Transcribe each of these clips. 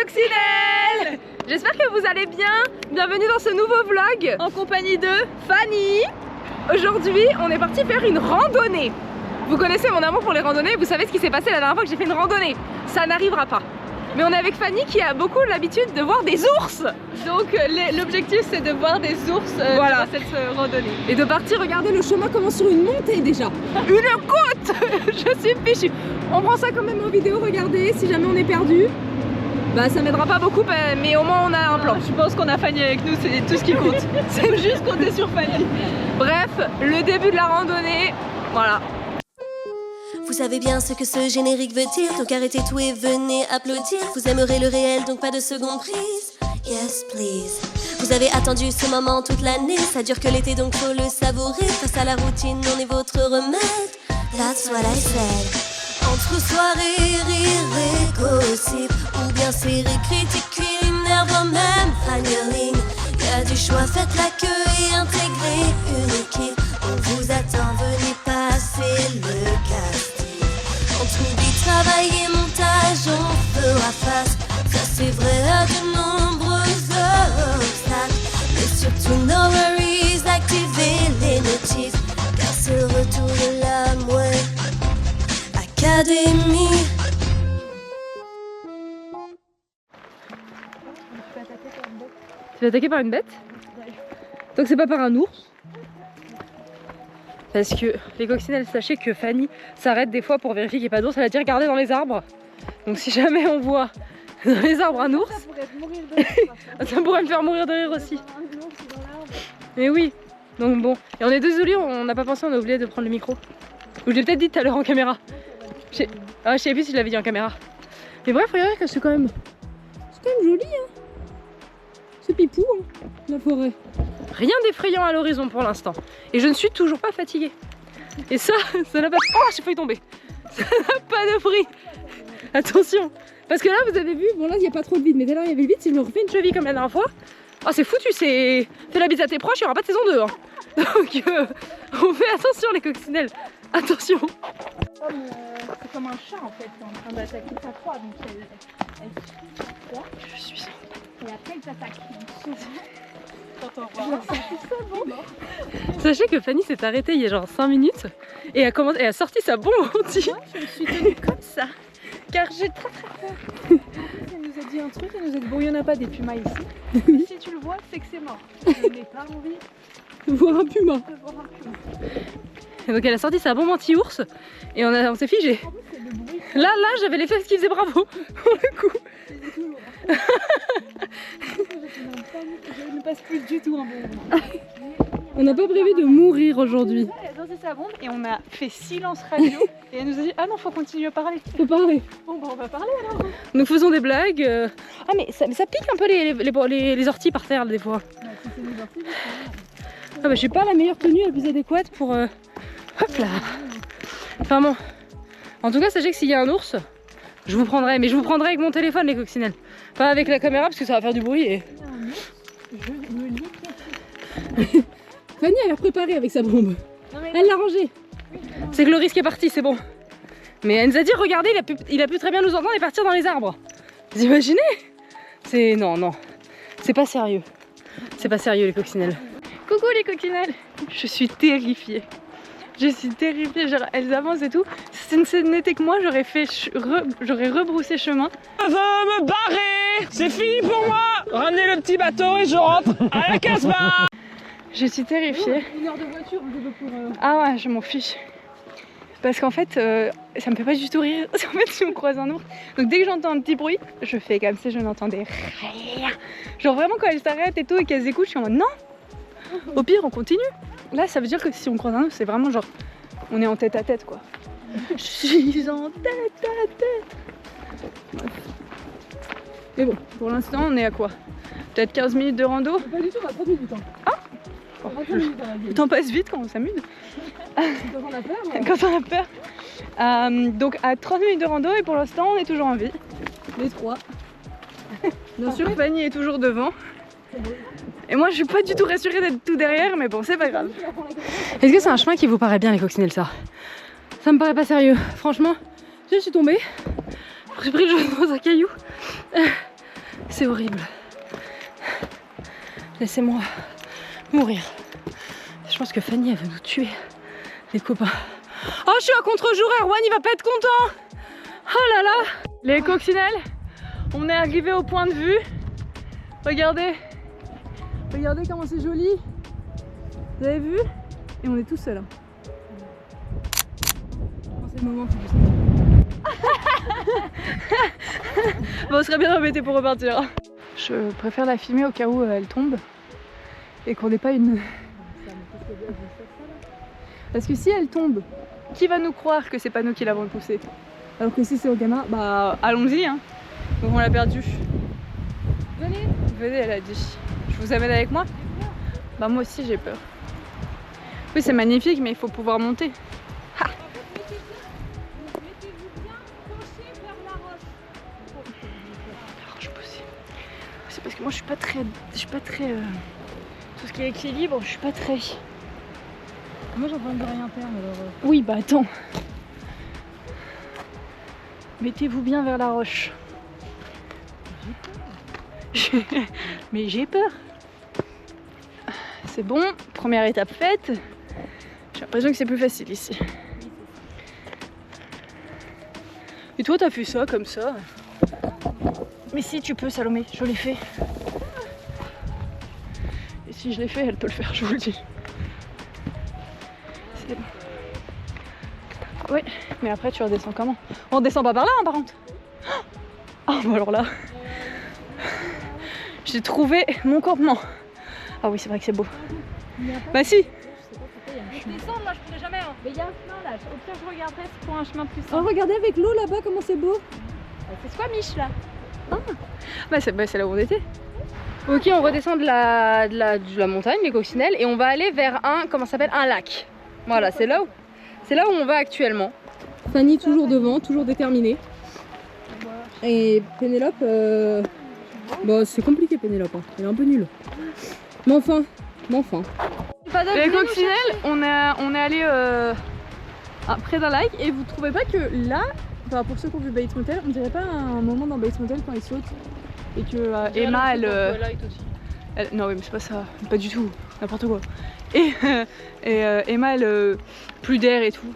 coccinelles! J'espère que vous allez bien. Bienvenue dans ce nouveau vlog en compagnie de Fanny. Aujourd'hui, on est parti faire une randonnée. Vous connaissez mon amour pour les randonnées, vous savez ce qui s'est passé la dernière fois que j'ai fait une randonnée. Ça n'arrivera pas. Mais on est avec Fanny qui a beaucoup l'habitude de voir des ours. Donc l'objectif c'est de voir des ours voilà. dans cette randonnée. Et de partir regarder le chemin commence sur une montée déjà. Une côte. Je suis fichue. On prend ça quand même en vidéo, regardez, si jamais on est perdu. Bah ça m'aidera pas beaucoup mais au moins on a un plan. Je pense qu'on a Fanny avec nous, c'est tout ce qui compte. C'est juste compter sur Fanny. Bref, le début de la randonnée, voilà. Vous savez bien ce que ce générique veut dire, donc arrêtez tout et venez applaudir. Vous aimerez le réel, donc pas de seconde prise. Yes, please. Vous avez attendu ce moment toute l'année, ça dure que l'été, donc faut le savourer. Face à la routine, on est votre remède. That's what I said. Entre soirée, rire et gossip, ou bien série critique culinaire, voire même Fanny. Y'a du choix, faites la queue et intégrez une équipe. On vous attend, venez passer le casting. Entre oubli, travail et montage, on fera face. Ça c'est vrai à de nombreux obstacles. Mais surtout no worries, activez les notices, car c'est le retour de la Mouais Académie. Tu es attaqué par une bête? Donc c'est pas par un ours? Parce que les coccinelles, sachez que Fanny s'arrête des fois pour vérifier qu'il n'y ait pas d'ours. Elle a dit regarder dans les arbres. Donc si jamais on voit dans les arbres un ours, ça pourrait me faire mourir de rire aussi. Mais oui, donc bon. Et on est désolé, on n'a pas pensé, on a oublié de prendre le micro. Ou je l'ai peut-être dit tout à l'heure en caméra. Je sais plus si je l'avais dit en caméra. Mais bref, regardez que c'est quand même joli, hein. C'est pipou, hein, la forêt. Rien d'effrayant à l'horizon pour l'instant. Et je ne suis toujours pas fatiguée. Et ça n'a pas... Oh, j'ai failli tomber. Ça n'a pas de prix. Attention. Parce que là, vous avez vu, bon là, il n'y a pas trop de vide. Mais tout à l'heure, il y avait le vide. Si je me refais une cheville comme la dernière fois, oh, c'est foutu. Fais la bise à tes proches, il n'y aura pas de saison 2. Hein. Donc, on fait attention, les coccinelles. Attention. C'est comme un chat en fait, qui est en train d'attaquer sa proie. Donc elle Je suis... et après elle t'attaque. Sachez que Fanny s'est arrêtée il y a genre 5 minutes et a sorti sa bombe anti. Moi je me suis tenue comme ça car j'ai très peur. Elle nous a dit un truc, elle nous a dit bon il n'y en a pas des pumas ici. Si tu le vois c'est que c'est mort. Je n'ai pas envie de voir un puma. de voir un puma. Et donc elle a sorti sa bombe anti-ours et on s'est figé. Là j'avais les fesses qui faisaient bravo pour le coup. Je ne passe plus du tout un bon moment. On n'a pas prévu de mourir aujourd'hui. Elle a sorti sa bombe et on a fait silence radio et elle nous a dit ah non faut continuer à parler. Faut parler. Bon bah on va parler alors. Nous faisons des blagues. Ah mais ça pique un peu les orties par terre des fois. Ah bah j'ai pas la meilleure tenue la plus adéquate pour... Hop là. Enfin bon. En tout cas sachez que s'il y a un ours, je vous prendrai. Mais je vous prendrai avec mon téléphone les coccinelles. Pas avec la caméra parce que ça va faire du bruit et... Je me lis. Fanny elle a préparé avec sa bombe. Elle l'a rangée. C'est que le risque est parti, c'est bon. Mais elle nous a dit regardez, il a pu très bien nous entendre et partir dans les arbres. Vous imaginez? C'est... Non. C'est pas sérieux. C'est pas sérieux les coccinelles. Coucou les coccinelles. Je suis terrifiée. Genre elles avancent et tout. Si ce n'était que moi, j'aurais rebroussé chemin. Je veux me barrer. C'est fini pour moi. Ramenez le petit bateau et je rentre à la Casbah. Je suis terrifiée. Une heure de voiture, pour... Ah ouais, je m'en fiche. Parce qu'en fait, ça me fait pas du tout rire. En fait, si on croise un ours, donc dès que j'entends un petit bruit, je fais comme si je n'entendais rien. Genre vraiment quand elles s'arrêtent et tout et qu'elles écoutent, je suis en mode non. Au pire, on continue. Là, ça veut dire que si on croise un ours, c'est vraiment genre, on est en tête à tête quoi. Je suis en tête à tête. Mais bon, pour l'instant, on est à quoi? Peut-être 15 minutes de rando? Pas du tout, on a 30 minutes. Ah oh, le temps passe vite quand on s'amuse. Quand on a peur. Quand on a peur. Donc à 30 minutes de rando et pour l'instant on est toujours en vie. Les trois. Bien sûr Fanny est toujours devant. Et moi je suis pas du tout rassurée d'être tout derrière mais bon c'est pas grave. Est-ce que c'est un chemin qui vous paraît bien les coccinelles ça? Ça me paraît pas sérieux. Franchement, je suis tombée. J'ai pris le genou dans un caillou. C'est horrible. Laissez-moi mourir. Je pense que Fanny, elle veut nous tuer, les copains. Oh, je suis à contre-jour, Erwan, il va pas être content. Oh là là. Les coccinelles, on est arrivé au point de vue. Regardez. Regardez comment c'est joli. Vous avez vu? Et on est tout seul. C'est le moment que bon, on serait bien embêté pour repartir. Je préfère la filmer au cas où elle tombe et qu'on n'ait pas une... Parce que si elle tombe, qui va nous croire que c'est pas nous qui l'avons poussée? Alors que si c'est au gamin, bah allons-y hein. Donc on l'a perdu. Venez. Venez, elle a dit. Je vous amène avec moi? Bah moi aussi j'ai peur. Oui c'est magnifique mais il faut pouvoir monter. Ha. C'est parce que moi je suis pas très... tout ce qui est équilibre, je suis pas très... Moi j'ai envie de rien faire alors. Oui bah attends. Mettez-vous bien vers la roche. Mais j'ai peur. C'est bon, première étape faite. J'ai l'impression que c'est plus facile ici. Et toi t'as fait ça comme ça? Mais si tu peux Salomé, je l'ai fait. Et si je l'ai fait, elle peut le faire, je vous le dis. C'est bon. Oui, mais après tu redescends comment? On redescend pas par là hein, par contre. Ah bon alors là. J'ai trouvé mon campement. Ah oui c'est vrai que c'est beau. Bah si. Descendre là, je pourrais jamais. Hein. Mais il y a un chemin là, au pire je regarderai pour un chemin plus simple. Oh regardez avec l'eau là-bas comment c'est beau. C'est quoi Mich là? Bah c'est là où on était. Ok, on redescend de la montagne, les coccinelles, et on va aller vers un, comment ça s'appelle, un lac. Voilà, c'est là où on va actuellement. Fanny toujours devant, toujours déterminée. Et Pénélope, bah c'est compliqué Pénélope, hein. Elle est un peu nulle. Mais enfin. Les coccinelles, on est allé près d'un lac et vous trouvez pas que là, enfin, pour ceux qui ont vu Bates Motel, on dirait pas un moment dans Bates Motel quand ils sautent et que Emma elle, non oui mais c'est pas ça, pas du tout, n'importe quoi. Et Emma elle plus d'air et tout.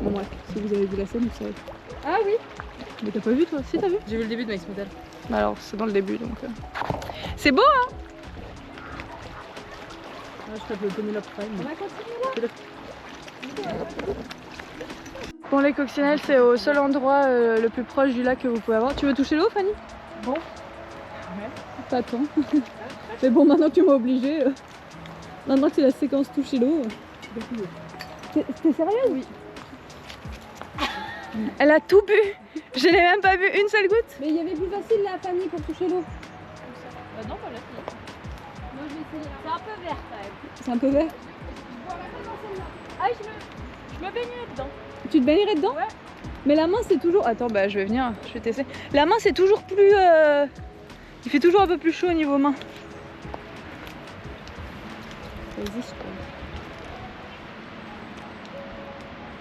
Bon bref, si vous avez vu la scène vous savez. Ah oui. Mais t'as pas vu toi? Si t'as vu? J'ai vu le début de Bates Motel. Bah alors c'est dans le début donc. C'est beau hein. Je tape le Pénélope Prime. On va continuer là. Bon les coccinelles c'est au seul endroit le plus proche du lac que vous pouvez avoir. Tu veux toucher l'eau Fanny? Bon. Ouais. Pas tant. Mais bon maintenant que tu m'as obligée, maintenant que c'est la séquence toucher l'eau. T'es sérieuse? Oui. Elle a tout bu. Je n'ai même pas bu une seule goutte. Mais il y avait plus facile là Fanny pour toucher l'eau. Bah non, voilà. Moi je vais essayer. C'est un peu vert quand même. C'est un peu vert. Ah, je me baignerai dedans. Tu te baignerais dedans? Ouais. Mais la main c'est toujours... Attends bah je vais venir, je vais tester. La main c'est toujours plus... Il fait toujours un peu plus chaud au niveau main. Vas-y, je peux.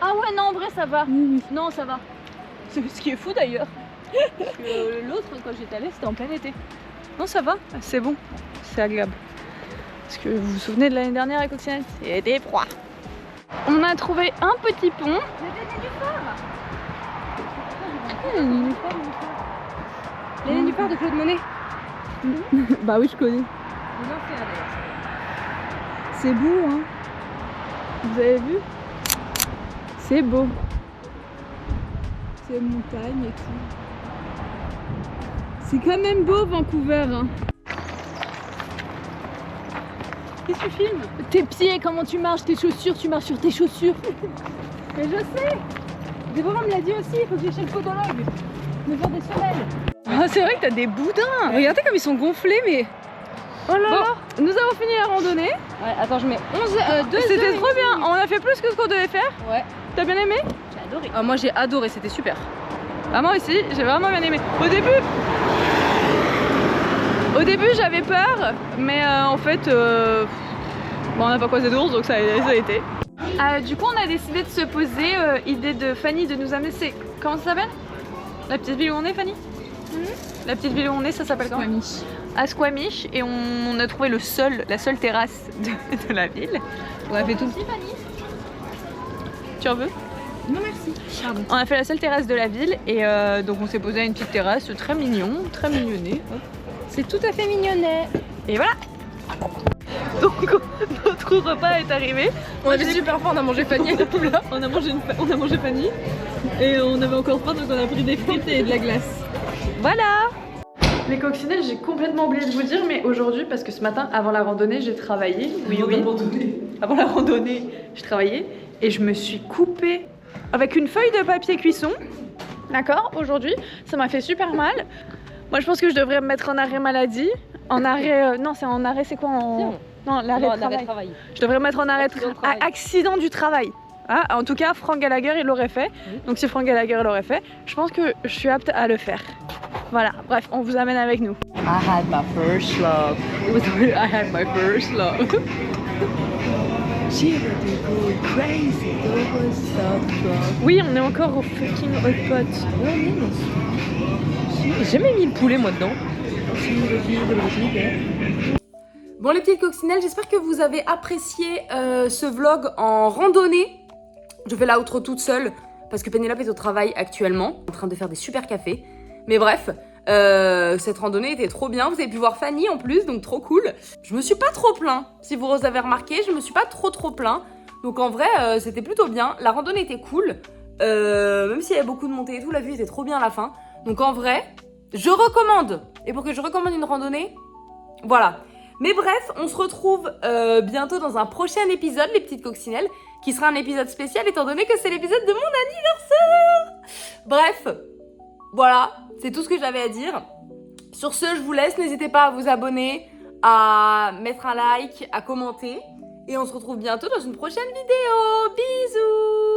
Ah ouais, non, en vrai ça va. Oui. Non, ça va. Ce qui est fou d'ailleurs. Parce que l'autre, quand j'étais allée, c'était en plein été. Non ça va, c'est bon, c'est agréable. Parce que vous vous souvenez de l'année dernière à Coccinelle? C'était froid. On a trouvé un petit pont. Les nénuphars de Claude Monet. Bah oui je connais. C'est beau hein. Vous avez vu? C'est beau. C'est montagne et tout. C'est quand même beau Vancouver hein. Qu'est-ce que tu filmes? Tes pieds, comment tu marches, tes chaussures, tu marches sur tes chaussures. Mais je sais. Déborah me l'a dit aussi, il faut que j'aille chez le podologue. Me faire des semelles. Ah, c'est vrai que t'as des boudins. Regardez comme ils sont gonflés mais... Oh là là. Nous avons fini la randonnée. Ouais, attends, je mets 2 C'était trop bien. On a fait plus que ce qu'on devait faire. Ouais. T'as bien aimé? J'ai adoré. Ah, moi j'ai adoré, c'était super. Ah moi aussi, j'ai vraiment bien aimé. Au début j'avais peur, mais en fait, bon, on n'a pas croisé d'ours donc ça a été. Du coup on a décidé de se poser, idée de Fanny de nous amener, comment ça s'appelle? La petite ville où on est Fanny? La petite ville où on est, ça s'appelle comment? Squamish. À Squamish. Et on a trouvé la seule terrasse de la ville. On a fait tout. Merci Fanny. Tu en veux? Non merci. Pardon. On a fait la seule terrasse de la ville et donc on s'est posé à une petite terrasse très mignon, très mignonné. C'est tout à fait mignonnet. Et voilà. Donc notre repas est arrivé. On avait super faim, on a mangé Fanny et tout là. On a mangé Fanny et on avait encore faim donc on a pris des frites et de la glace. Voilà. Les coccinelles, j'ai complètement oublié de vous dire, mais aujourd'hui, parce que ce matin, avant la randonnée, j'ai travaillé. Oui. Avant la randonnée, j'ai travaillé et je me suis coupée avec une feuille de papier cuisson. D'accord, aujourd'hui, ça m'a fait super mal. Moi, je pense que je devrais me mettre en arrêt maladie. En arrêt. Non, c'est en arrêt, c'est quoi Non, l'arrêt de travail. Je devrais me mettre en arrêt accident du travail. Ah, en tout cas, Frank Gallagher, il l'aurait fait. Donc, si Frank Gallagher l'aurait fait, je pense que je suis apte à le faire. Voilà, bref, on vous amène avec nous. I had my first love. I had my first love. Oui, on est encore au fucking hot pot. J'ai jamais mis le poulet moi dedans. Bon les petites coccinelles, j'espère que vous avez apprécié ce vlog en randonnée. Je fais l'outro toute seule parce que Pénélope est au travail actuellement, en train de faire des super cafés. Mais bref, cette randonnée était trop bien. Vous avez pu voir Fanny en plus, donc trop cool. Je me suis pas trop plaint. Si vous avez remarqué, je me suis pas trop plaint. Donc en vrai, c'était plutôt bien. La randonnée était cool. Même s'il y avait beaucoup de montées et tout, la vue était trop bien à la fin. Donc en vrai, je recommande. Et pour que je recommande une randonnée, voilà. Mais bref, on se retrouve bientôt dans un prochain épisode, les petites coccinelles, qui sera un épisode spécial étant donné que c'est l'épisode de mon anniversaire. Bref, voilà, c'est tout ce que j'avais à dire. Sur ce, je vous laisse, n'hésitez pas à vous abonner, à mettre un like, à commenter. Et on se retrouve bientôt dans une prochaine vidéo. Bisous!